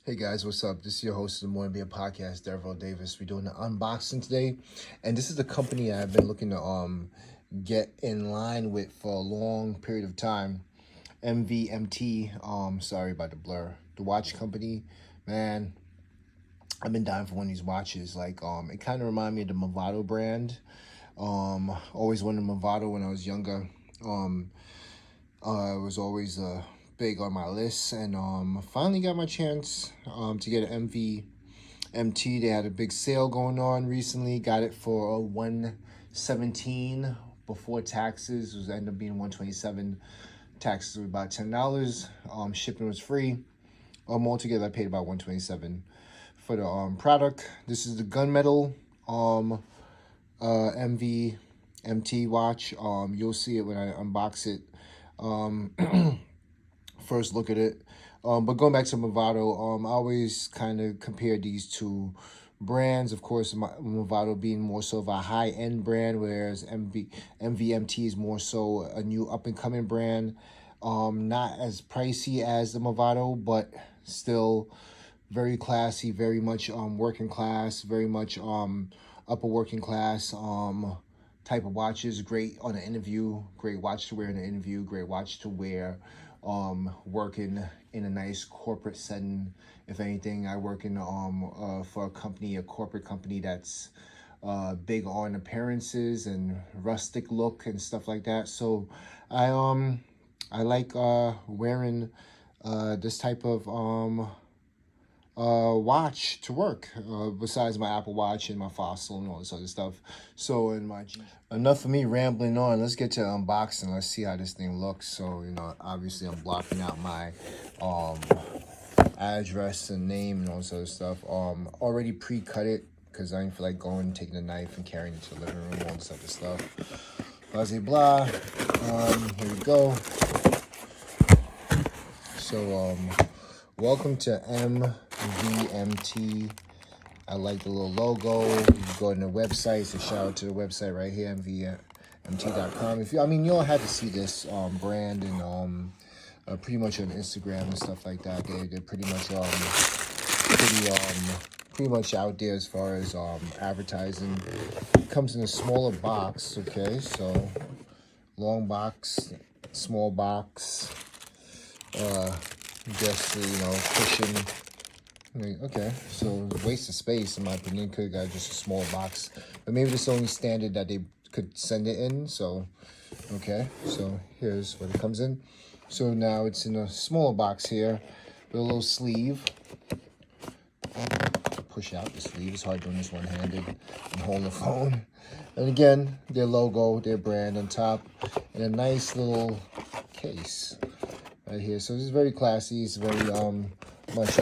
Hey guys, what's up? This is your host of the Morning Beer Podcast, Derville Davis. We're doing an unboxing today, and this is the company I've been looking to get in line with for a long period of time. MVMT. Sorry about the blur. The watch company, man. I've been dying for one of these watches. It kind of reminded me of the Movado brand. Always wanted Movado when I was younger. It was always big on my list, and finally got my chance to get an MVMT. They had a big sale going on recently. Got it for $117 before taxes. It was ended up being $127. Taxes were about $10. Shipping was free. Altogether, I paid about $127 for the product. This is the Gunmetal MVMT watch. You'll see it when I unbox it. First look at it. But going back to Movado, I always kind of compare these two brands. Of course, Movado being more so of a high-end brand, whereas MVMT is more so a new up-and-coming brand. Not as pricey as the Movado, but still very classy, very much working class, very much upper working class type of watches. Great on an interview, great watch to wear in an interview, great watch to wear working in a nice corporate setting. If anything, I work in for a corporate company that's big on appearances and rustic look and stuff like that. So I like wearing this type of watch to work, besides my Apple Watch and my Fossil and all this other stuff. So enough of me rambling on. Let's get to unboxing. Let's see how this thing looks. So, obviously I'm blocking out my address and name and all this other stuff. Already pre-cut it because I didn't feel like going, taking a knife and carrying it to the living room, all this other stuff. Blah, blah. Here we go. So, welcome to MVMT. I like the little logo. You can go on the website. So shout out to the website right here, MVMT.com. You all had to see this brand and pretty much on Instagram and stuff like that. They're pretty much out there as far as advertising. It comes in a smaller box. Okay, so long box, small box. Just cushion. Okay, so waste of space in my opinion. Could have got just a small box, but maybe this is the only standard that they could send it in. So okay, so here's what it comes in. So now it's in a smaller box here with a little sleeve. Push out the sleeve. It's hard doing this one-handed and holding the phone. And again, their logo, their brand on top, and a nice little case right here. So this is very classy. It's very much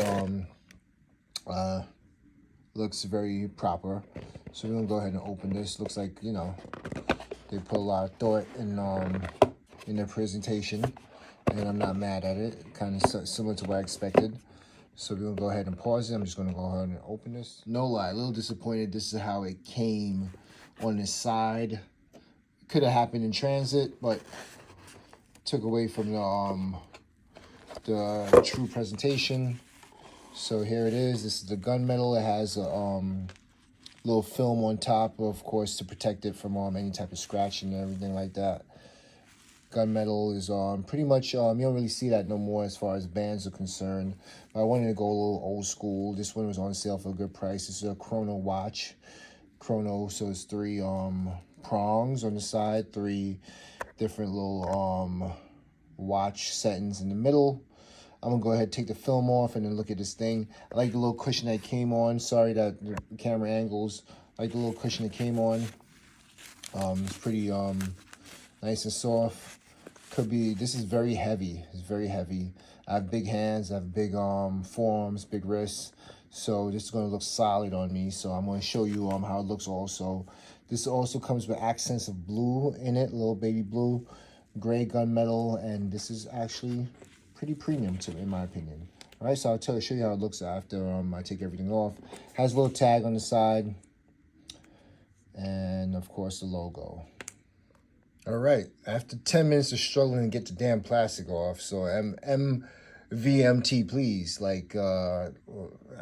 looks very proper. So we're gonna go ahead and open this. Looks like they put a lot of thought in their presentation, and I'm not mad at it. Kind of similar to what I expected. So we're gonna go ahead and pause it. I'm just gonna go ahead and open this. No lie, a little disappointed. This is how it came on this side. Could have happened in transit, but took away from the true presentation. So here it is. This is the Gunmetal. It has a little film on top, of course, to protect it from any type of scratching and everything like that. Gunmetal is pretty much you don't really see that no more as far as bands are concerned. But I wanted to go a little old school. This one was on sale for a good price. This is a Chrono watch. Chrono, so it's 3 prongs on the side, 3 different little watch settings in the middle. I'm gonna go ahead and take the film off and then look at this thing. I like the little cushion that came on. Sorry that the camera angles. I like the little cushion that came on. It's pretty nice and soft. This is very heavy. It's very heavy. I have big hands. I have big forearms, big wrists. So this is gonna look solid on me. So I'm gonna show you how it looks also. This also comes with accents of blue in it, little baby blue, gray gunmetal, and this is actually pretty premium in my opinion. All right, so I'll show you how it looks after I take everything off. Has a little tag on the side, and of course the logo. All right, after 10 minutes of struggling to get the damn plastic off, so VMT, please. Like, I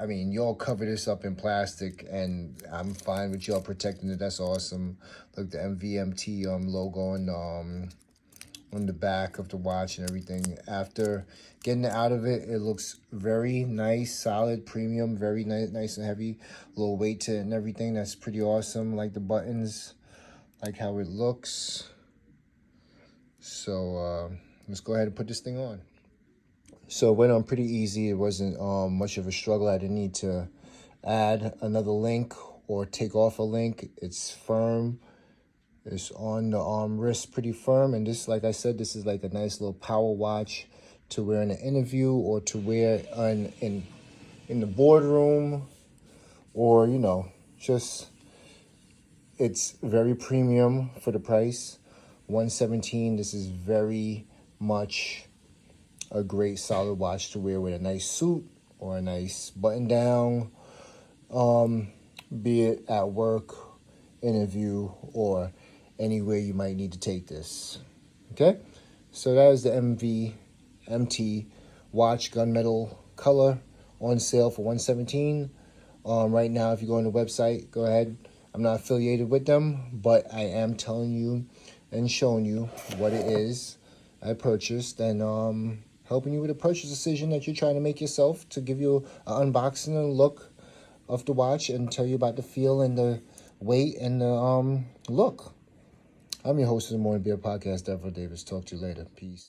mean, y'all cover this up in plastic, and I'm fine with y'all protecting it. That's awesome. Look, the MVMT logo on the back of the watch and everything. After getting it out of it, it looks very nice, solid, premium, very nice and heavy. A little weight to it and everything. That's pretty awesome. Like the buttons, like how it looks. So let's go ahead and put this thing on. So it went on pretty easy. It wasn't much of a struggle. I didn't need to add another link or take off a link. It's firm. It's on the wrist pretty firm. And this, like I said, this is like a nice little power watch to wear in an interview or to wear in the boardroom, or, you know, just, it's very premium for the price. $117. This is very much a great solid watch to wear with a nice suit or a nice button down, be it at work, interview, or anywhere you might need to take this. Okay, so that is the MVMT watch gunmetal color on sale for $117. Right now, if you go on the website, go ahead. I'm not affiliated with them, but I am telling you and showing you what it is I purchased, and helping you with a purchase decision that you're trying to make yourself, to give you an unboxing and a look of the watch and tell you about the feel and the weight and the look. I'm your host of the Morning Beer Podcast, Deborah Davis. Talk to you later. Peace.